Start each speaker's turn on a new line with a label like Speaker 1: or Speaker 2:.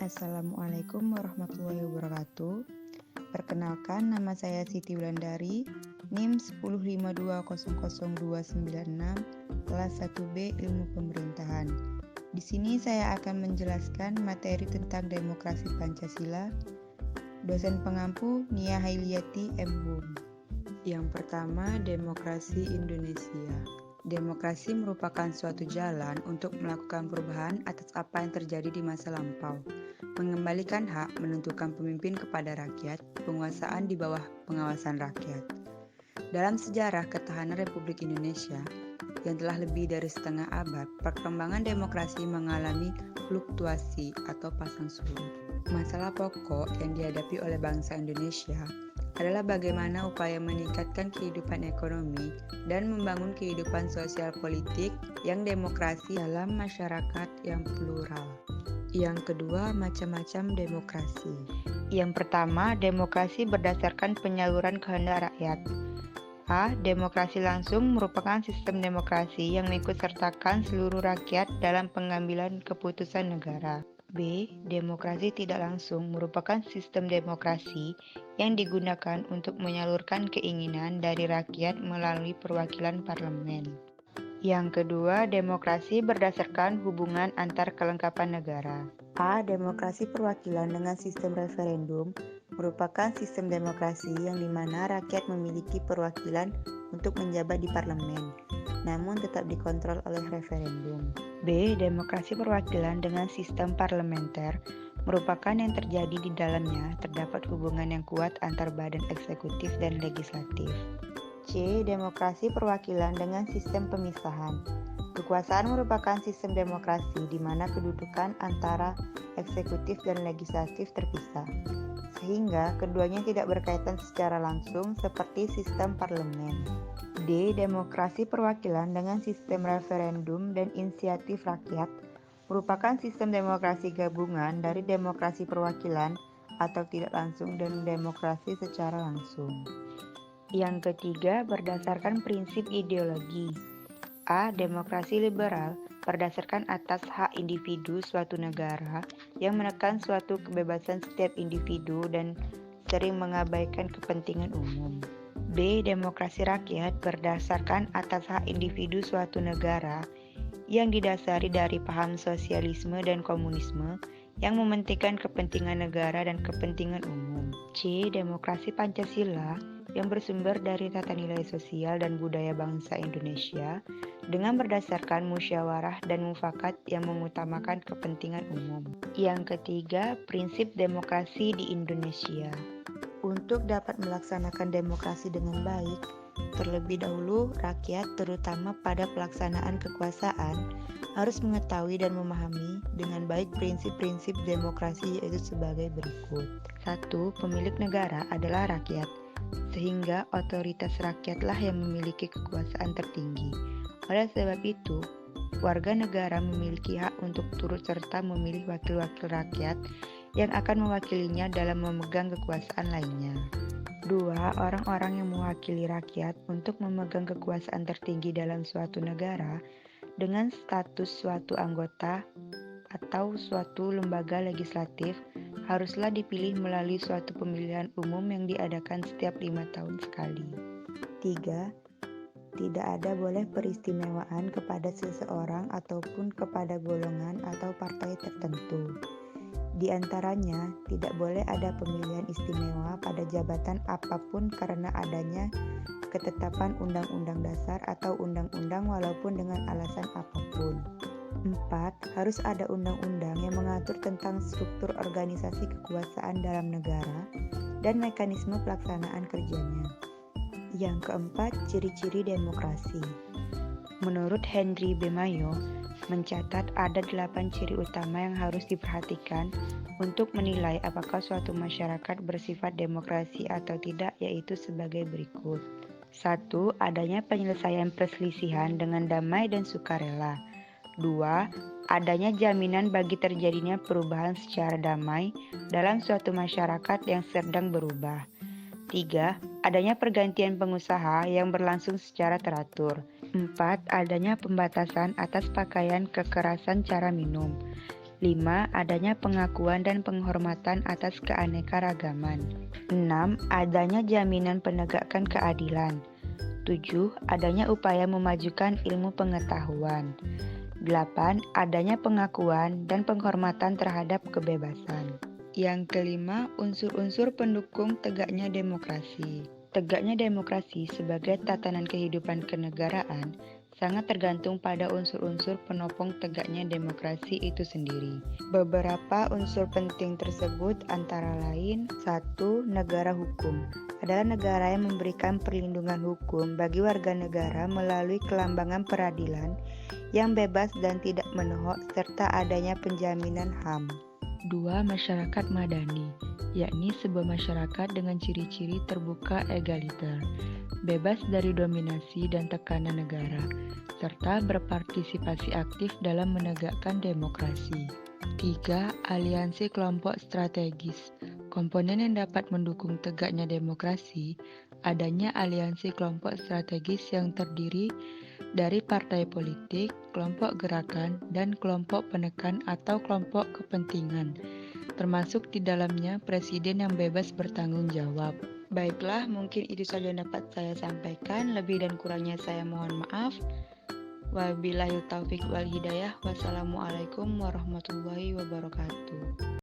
Speaker 1: Assalamualaikum warahmatullahi wabarakatuh. Perkenalkan, nama saya Siti Wulandari, NIM 105200296, kelas 1B Ilmu Pemerintahan. Di sini saya akan menjelaskan materi tentang demokrasi Pancasila. Dosen pengampu Nia Hailiati M.Hum. Yang pertama, demokrasi Indonesia. Demokrasi merupakan suatu jalan untuk melakukan perubahan atas apa yang terjadi di masa lampau, mengembalikan hak menentukan pemimpin kepada rakyat, penguasaan di bawah pengawasan rakyat. Dalam sejarah ketahanan Republik Indonesia yang telah lebih dari setengah abad, perkembangan demokrasi mengalami fluktuasi atau pasang surut. Masalah pokok yang dihadapi oleh bangsa Indonesia adalah bagaimana upaya meningkatkan kehidupan ekonomi dan membangun kehidupan sosial politik yang demokrasi dalam masyarakat yang plural. Yang kedua, macam-macam demokrasi. Yang pertama, demokrasi berdasarkan penyaluran kehendak rakyat. A. Demokrasi langsung merupakan sistem demokrasi yang mengikutsertakan seluruh rakyat dalam pengambilan keputusan negara. B. Demokrasi tidak langsung merupakan sistem demokrasi yang digunakan untuk menyalurkan keinginan dari rakyat melalui perwakilan parlemen. Yang kedua, demokrasi berdasarkan hubungan antar kelengkapan negara. A. Demokrasi perwakilan dengan sistem referendum merupakan sistem demokrasi yang dimana rakyat memiliki perwakilan untuk menjabat di parlemen, namun tetap dikontrol oleh referendum. B. Demokrasi perwakilan dengan sistem parlementer merupakan yang terjadi di dalamnya terdapat hubungan yang kuat antar badan eksekutif dan legislatif. C. Demokrasi perwakilan dengan sistem pemisahan. Kekuasaan merupakan sistem demokrasi di mana kedudukan antara eksekutif dan legislatif terpisah, sehingga keduanya tidak berkaitan secara langsung seperti sistem parlemen. D. Demokrasi perwakilan dengan sistem referendum dan inisiatif rakyat merupakan sistem demokrasi gabungan dari demokrasi perwakilan atau tidak langsung dan demokrasi secara langsung. Yang ketiga, berdasarkan prinsip ideologi. A. Demokrasi liberal berdasarkan atas hak individu suatu negara yang menekan suatu kebebasan setiap individu dan sering mengabaikan kepentingan umum. B. Demokrasi rakyat berdasarkan atas hak individu suatu negara yang didasari dari paham sosialisme dan komunisme yang mementingkan kepentingan negara dan kepentingan umum. C. Demokrasi Pancasila yang bersumber dari tata nilai sosial dan budaya bangsa Indonesia dengan berdasarkan musyawarah dan mufakat yang mengutamakan kepentingan umum. Yang ketiga, prinsip demokrasi di Indonesia. Untuk dapat melaksanakan demokrasi dengan baik, terlebih dahulu rakyat terutama pada pelaksanaan kekuasaan harus mengetahui dan memahami dengan baik prinsip-prinsip demokrasi yaitu sebagai berikut. 1. Pemilik negara adalah rakyat, sehingga otoritas rakyatlah yang memiliki kekuasaan tertinggi. Oleh sebab itu, warga negara memiliki hak untuk turut serta memilih wakil-wakil rakyat yang akan mewakilinya dalam memegang kekuasaan lainnya. 2. Orang-orang yang mewakili rakyat untuk memegang kekuasaan tertinggi dalam suatu negara dengan status suatu anggota atau suatu lembaga legislatif haruslah dipilih melalui suatu pemilihan umum yang diadakan setiap 5 tahun sekali. 3. Tidak ada boleh peristimewaan kepada seseorang ataupun kepada golongan atau partai tertentu. Di antaranya, tidak boleh ada pemilihan istimewa pada jabatan apapun karena adanya ketetapan Undang-Undang Dasar atau Undang-Undang walaupun dengan alasan apapun. 4. Harus ada undang-undang yang mengatur tentang struktur organisasi kekuasaan dalam negara dan mekanisme pelaksanaan kerjanya. Yang keempat, ciri-ciri demokrasi. Menurut Henry B. Mayo, mencatat ada 8 ciri utama yang harus diperhatikan untuk menilai apakah suatu masyarakat bersifat demokrasi atau tidak, yaitu sebagai berikut. 1. Adanya penyelesaian perselisihan dengan damai dan sukarela. 2. Adanya jaminan bagi terjadinya perubahan secara damai dalam suatu masyarakat yang sedang berubah. 3. Adanya pergantian pengusaha yang berlangsung secara teratur. 4. Adanya pembatasan atas pakaian kekerasan cara minum. 5. Adanya pengakuan dan penghormatan atas keanekaragaman. 6. Adanya jaminan penegakan keadilan. 7. Adanya upaya memajukan ilmu pengetahuan. 8. Adanya pengakuan dan penghormatan terhadap kebebasan. Yang kelima, unsur-unsur pendukung tegaknya demokrasi. Tegaknya demokrasi sebagai tatanan kehidupan kenegaraan sangat tergantung pada unsur-unsur penopang tegaknya demokrasi itu sendiri. Beberapa unsur penting tersebut antara lain: 1. Negara hukum adalah negara yang memberikan perlindungan hukum bagi warga negara melalui kelambangan peradilan yang bebas dan tidak menohok serta adanya penjaminan HAM. 2. Masyarakat madani, yakni sebuah masyarakat dengan ciri-ciri terbuka egaliter, bebas dari dominasi dan tekanan negara, serta berpartisipasi aktif dalam menegakkan demokrasi. 3. Aliansi kelompok strategis. Komponen yang dapat mendukung tegaknya demokrasi, adanya aliansi kelompok strategis yang terdiri dari partai politik, kelompok gerakan, dan kelompok penekan atau kelompok kepentingan, termasuk di dalamnya presiden yang bebas bertanggung jawab. Baiklah, mungkin itu saja yang dapat saya sampaikan. Lebih dan kurangnya saya mohon maaf. Wabillahi taufiq wal hidayah. Wassalamualaikum warahmatullahi wabarakatuh.